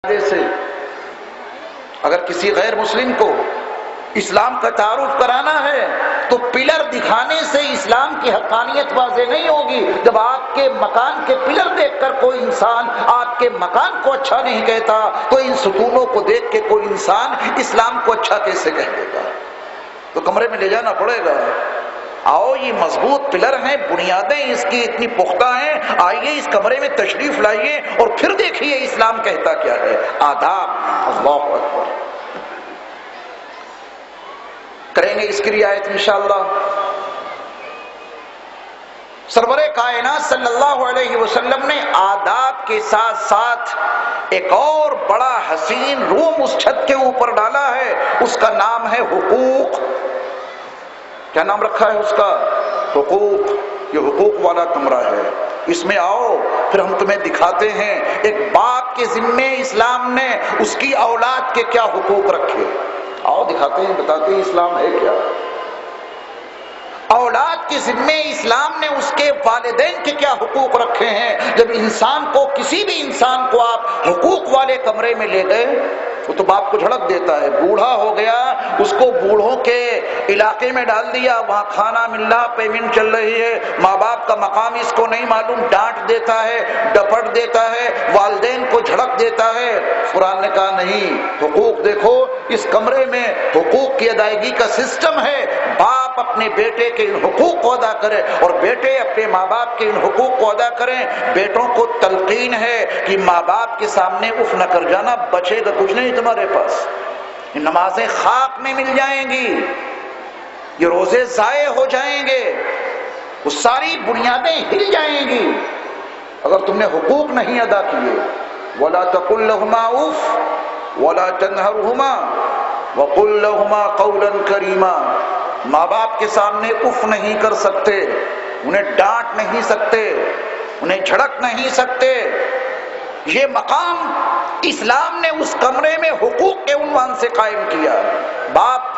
سے اگر کسی غیر مسلم کو اسلام کا تعارف کرانا ہے تو پلر دکھانے سے اسلام کی حقانیت واضح نہیں ہوگی. جب آپ کے مکان کے پلر دیکھ کر کوئی انسان آپ کے مکان کو اچھا نہیں کہتا تو ان ستونوں کو دیکھ کے کوئی انسان اسلام کو اچھا کیسے کہہ دے گا؟ تو کمرے میں لے جانا پڑے گا. آؤ، یہ مضبوط پلر ہیں، بنیادیں اس کی اتنی پختہ ہیں، آئیے اس کمرے میں تشریف لائیے اور پھر دیکھیے اسلام کہتا کیا ہے. آداب. اللہ اکبر. کریں گے اس کی رعایت انشاءاللہ. سرور کائنات صلی اللہ علیہ وسلم نے آداب کے ساتھ ساتھ ایک اور بڑا حسین روم اس چھت کے اوپر ڈالا ہے، اس کا نام ہے حقوق. کیا نام رکھا ہے اس کا؟ حقوق. یہ حقوق والا کمرہ ہے. اس میں آؤ، پھر ہم تمہیں دکھاتے ہیں ایک باپ کے ذمے اسلام نے اس کی اولاد کے کیا حقوق رکھے. آؤ دکھاتے ہیں، بتاتے ہیں اسلام ہے کیا. اولاد کے ذمے اسلام نے اس کے والدین کے کیا حقوق رکھے ہیں. جب انسان کو، کسی بھی انسان کو آپ حقوق والے کمرے میں لے گئے، وہ تو باپ کو جھڑک دیتا ہے. بوڑھا ہو گیا، اس کو بوڑھوں کے علاقے میں ڈال دیا، وہاں کھانا مل رہا، پیمنٹ چل رہی ہے، ماں باپ کا مقام اس کو نہیں معلوم، ڈانٹ دیتا ہے، ڈپٹ دیتا ہے، والدین کو جھڑک دیتا ہے. قرآن نے کہا نہیں، حقوق دیکھو. اس کمرے میں حقوق کی ادائیگی کا سسٹم ہے. باپ اپنے بیٹے کے ان حقوق کو ادا کرے اور بیٹے اپنے ماں باپ کے ان حقوق کو ادا کریں. بیٹوں کو تلقین ہے کہ ماں باپ کے سامنے اف نہ کر جانا، بچے گا کچھ نہیں تمہارے پاس. یہ نمازیں خاک میں مل جائیں گی، یہ روزے ضائع ہو جائیں گے، وہ ساری بنیادیں ہل جائیں گی اگر تم نے حقوق نہیں ادا کیے. وَلَا تَقُلْ لَهُمَا أُفٍّ وَلَا تَنْهَرْهُمَا وَقُلْ لَهُمَا قَوْلًا كَرِيمًا. ماں باپ کے سامنے اف نہیں کر سکتے، انہیں ڈانٹ نہیں سکتے، انہیں جھڑک نہیں سکتے. یہ مقام اسلام نے اس کمرے میں حقوق کے عنوان سے قائم کیا. باپ،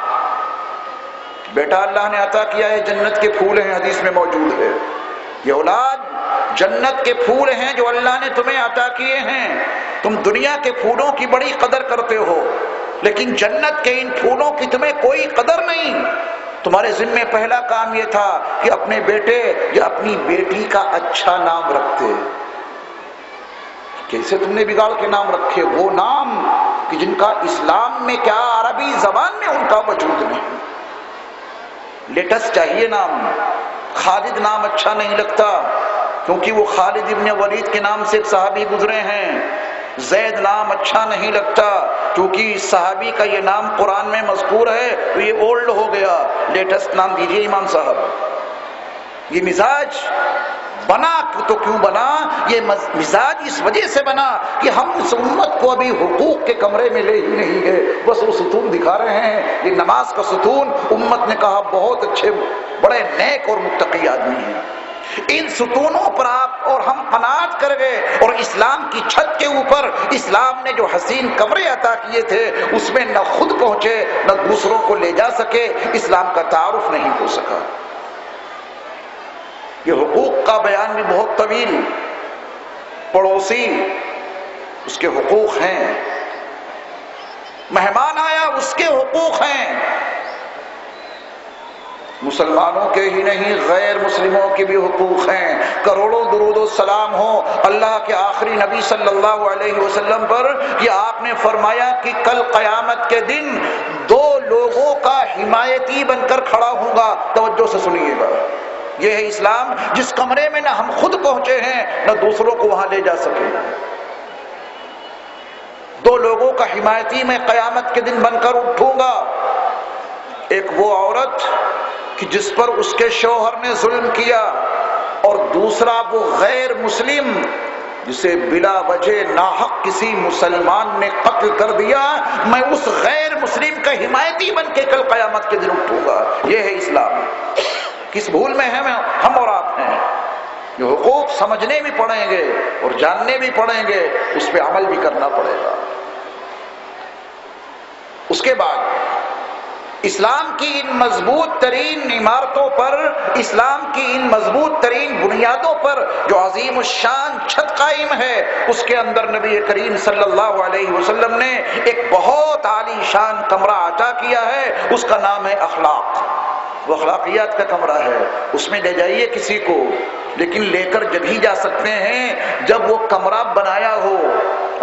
بیٹا اللہ نے عطا کیا ہے، جنت کے پھول ہیں، حدیث میں موجود ہے. یہ اولاد جنت کے پھول ہیں جو اللہ نے تمہیں عطا کیے ہیں. تم دنیا کے پھولوں کی بڑی قدر کرتے ہو، لیکن جنت کے ان پھولوں کی تمہیں کوئی قدر نہیں. تمہارے ذمے پہلا کام یہ تھا کہ اپنے بیٹے یا اپنی بیٹی کا اچھا نام رکھتے. کیسے تم نے بگاڑ کے نام رکھے؟ وہ نام کہ جن کا اسلام میں کیا عربی زبان میں ان کا وجود نہیں. لیٹس چاہیے نام. خالد نام اچھا نہیں لگتا کیونکہ وہ خالد ابن ولید کے نام سے ایک صحابی گزرے ہیں. زید نام اچھا نہیں لگتا کیونکہ صحابی کا یہ نام قرآن میں مذکور ہے تو یہ اولڈ ہو گیا. لیٹسٹ نام دیجئے امام صاحب. یہ مزاج بنا تو کیوں بنا؟ یہ مزاج اس وجہ سے بنا کہ ہم اس امت کو ابھی حقوق کے کمرے میں لے ہی نہیں گئے، بس وہ ستون دکھا رہے ہیں. یہ نماز کا ستون امت نے کہا بہت اچھے، بڑے نیک اور متقی آدمی ہیں. ان ستونوں پر آپ اور ہم قناعت کر گئے اور اسلام کی چھت کے اوپر اسلام نے جو حسین کمرے عطا کیے تھے اس میں نہ خود پہنچے نہ دوسروں کو لے جا سکے. اسلام کا تعارف نہیں ہو سکا. یہ حقوق کا بیان بھی بہت طویل. پڑوسی، اس کے حقوق ہیں. مہمان آیا، اس کے حقوق ہیں. مسلمانوں کے ہی نہیں، غیر مسلموں کے بھی حقوق ہیں. کروڑوں درود و سلام ہو اللہ کے آخری نبی صلی اللہ علیہ وسلم پر کہ آپ نے فرمایا کہ کل قیامت کے دن دو لوگوں کا حمایتی بن کر کھڑا ہوں گا. توجہ سے سنیے گا. یہ ہے اسلام جس کمرے میں نہ ہم خود پہنچے ہیں نہ دوسروں کو وہاں لے جا سکے. دو لوگوں کا حمایتی میں قیامت کے دن بن کر اٹھوں گا. ایک وہ عورت کہ جس پر اس کے شوہر نے ظلم کیا، اور دوسرا وہ غیر مسلم جسے بلا وجہ ناحق کسی مسلمان نے قتل کر دیا. میں اس غیر مسلم کا حمایتی بن کے کل قیامت کے دن اٹھوں گا. یہ ہے اسلام. کس بھول میں ہیں ہم اور آپ ہیں؟ یہ حقوق سمجھنے بھی پڑیں گے اور جاننے بھی پڑیں گے، اس پہ عمل بھی کرنا پڑے گا. اس کے بعد اسلام کی ان مضبوط ترین عمارتوں پر، اسلام کی ان مضبوط ترین بنیادوں پر جو عظیم الشان چھت قائم ہے، اس کے اندر نبی کریم صلی اللہ علیہ وسلم نے ایک بہت عالی شان کمرہ عطا کیا ہے، اس کا نام ہے اخلاق۔ وہ اخلاقیات کا کمرہ ہے، اس میں لے جائیے کسی کو، لیکن لے کر جبھی جا سکتے ہیں جب وہ کمرہ بنایا ہو۔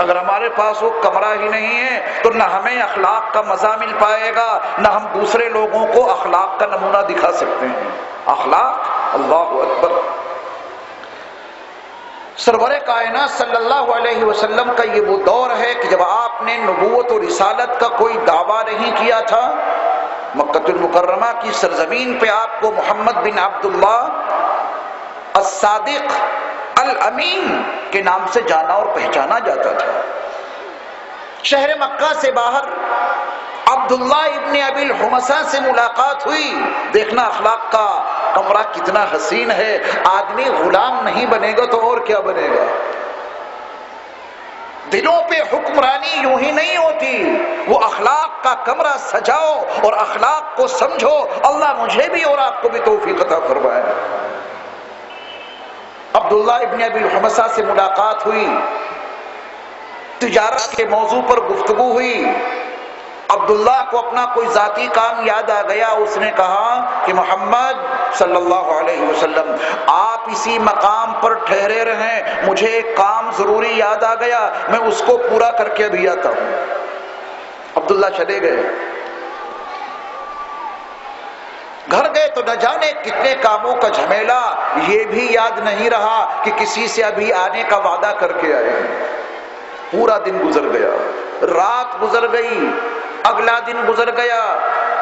اگر ہمارے پاس وہ کمرہ ہی نہیں ہے تو نہ ہمیں اخلاق کا مزہ مل پائے گا، نہ ہم دوسرے لوگوں کو اخلاق کا نمونہ دکھا سکتے ہیں۔ اخلاق، اللہ اکبر۔ سرور کائنات صلی اللہ علیہ وسلم کا یہ وہ دور ہے کہ جب آپ نے نبوت و رسالت کا کوئی دعویٰ نہیں کیا تھا، مکہ المکرمہ کی سرزمین پہ آپ کو محمد بن عبداللہ الصادق الامین کے نام سے جانا اور پہچانا جاتا تھا۔ شہر مکہ سے باہر عبداللہ ابن ابی الحمصہ سے ملاقات ہوئی۔ دیکھنا اخلاق کا کمرہ کتنا حسین ہے۔ آدمی غلام نہیں بنے گا تو اور کیا بنے گا؟ دلوں پہ حکمرانی یوں ہی نہیں ہوتی، وہ اخلاق کا کمرہ سجاؤ اور اخلاق کو سمجھو۔ اللہ مجھے بھی اور آپ کو بھی توفیق عطا فرمائے۔ عبداللہ ابن ابی الحمصہ سے ملاقات ہوئی، تجارت کے موضوع پر گفتگو ہوئی۔ عبداللہ کو اپنا کوئی ذاتی کام یاد آ گیا، اس نے کہا کہ محمد صلی اللہ علیہ وسلم آپ اسی مقام پر ٹھہرے رہیں، مجھے ایک کام ضروری یاد آ گیا، میں اس کو پورا کر کے ابھی آتا ہوں۔ عبداللہ چلے گئے، گھر گئے تو نہ جانے کتنے کاموں کا جھمیلا، یہ بھی یاد نہیں رہا کہ کسی سے ابھی آنے کا وعدہ کر کے آئے ہیں۔ پورا دن گزر گیا، رات گزر گئی، اگلا دن گزر گیا،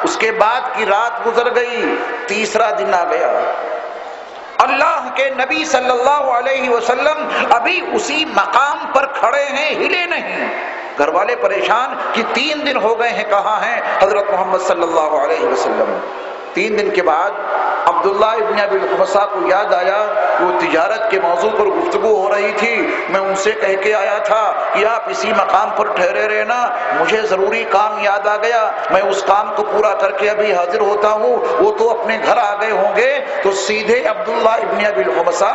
اس کے بعد کی رات گزر گئی، تیسرا دن آ گیا۔ اللہ کے نبی صلی اللہ علیہ وسلم ابھی اسی مقام پر کھڑے ہیں، ہلے نہیں۔ گھر والے پریشان کہ 3 دن ہو گئے ہیں، کہاں ہیں حضرت محمد صلی اللہ علیہ وسلم؟ 3 دن کے بعد عبداللہ ابن ابی الحمصہ کو یاد آیا کہ وہ تجارت کے موضوع پر گفتگو ہو رہی تھی، میں ان سے کہہ کے آیا تھا کہ آپ اسی مقام پر ٹھہرے رہنا، مجھے ضروری کام یاد آ گیا، میں اس کام کو پورا کر کے ابھی حاضر ہوتا ہوں۔ وہ تو اپنے گھر آ گئے ہوں گے، تو سیدھے عبداللہ ابن ابی الحمصہ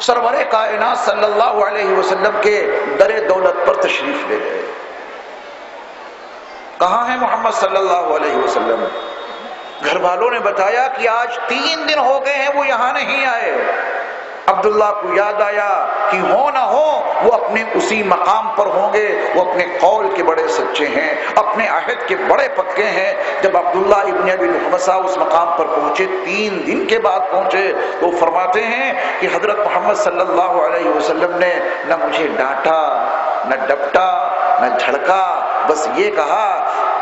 سرور کائنات صلی اللہ علیہ وسلم کے در دولت پر تشریف لے گئے۔ کہاں ہے محمد صلی اللہ علیہ وسلم؟ گھر والوں نے بتایا کہ آج 3 دن ہو گئے ہیں وہ یہاں نہیں آئے۔ عبداللہ کو یاد آیا کہ ہو نہ ہو وہ اپنے اسی مقام پر ہوں گے، وہ اپنے قول کے بڑے سچے ہیں، اپنے عہد کے بڑے پکے ہیں۔ جب عبداللہ ابن ابی الحمصہ اس مقام پر پہنچے، 3 دن کے بعد پہنچے، تو فرماتے ہیں کہ حضرت محمد صلی اللہ علیہ وسلم نے نہ مجھے ڈانٹا، نہ ڈپٹا، نہ جھڑکا، بس یہ کہا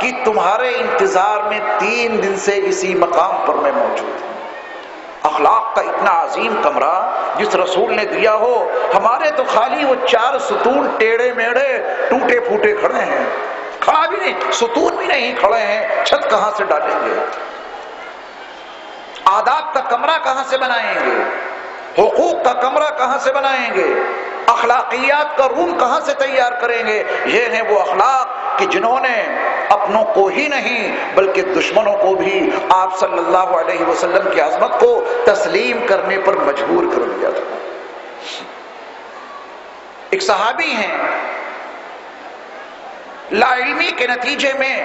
کہ تمہارے انتظار میں 3 دن سے اسی مقام پر میں موجود ہوں۔ اخلاق کا اتنا عظیم کمرہ جس رسول نے دیا ہو، ہمارے تو خالی وہ 4 ستون ٹیڑے میڑے ٹوٹے پھوٹے کھڑے ہیں، کھڑا بھی نہیں، ستون بھی نہیں کھڑے ہیں، چھت کہاں سے ڈالیں گے؟ آداب کا کمرہ کہاں سے بنائیں گے؟ حقوق کا کمرہ کہاں سے بنائیں گے؟ اخلاقیات کا روم کہاں سے تیار کریں گے؟ یہ ہیں وہ اخلاق کہ جنہوں نے اپنوں کو ہی نہیں بلکہ دشمنوں کو بھی آپ صلی اللہ علیہ وسلم کی عظمت کو تسلیم کرنے پر مجبور کر دیا تھا۔ ایک صحابی ہیں، لا علمی کے نتیجے میں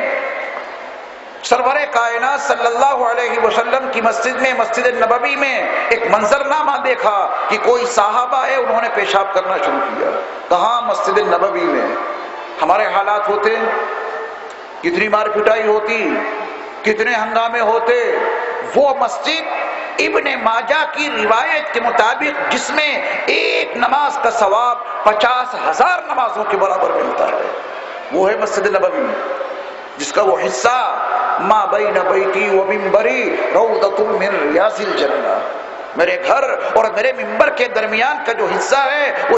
سرور کائنات صلی اللہ علیہ وسلم کی مسجد میں، مسجد نبوی میں ایک منظرنامہ دیکھا کہ کوئی صحابہ ہے، انہوں نے پیشاب کرنا شروع کیا۔ کہاں؟ مسجد نبوی میں۔ ہمارے حالات ہوتے، کتنی مار پٹائی ہوتی، کتنے ہنگامے ہوتے۔ وہ مسجد ابن ماجہ کی روایت کے مطابق جس میں ایک نماز کا ثواب 50,000 نمازوں کے برابر ملتا ہے، وہ ہے مسجد نبوی، جس کا وہ حصہ ما بین بیتی و منبری روضۃ من ریاض الجنہ، میرے گھر اور میرے منبر کے درمیان کا جو حصہ ہے وہ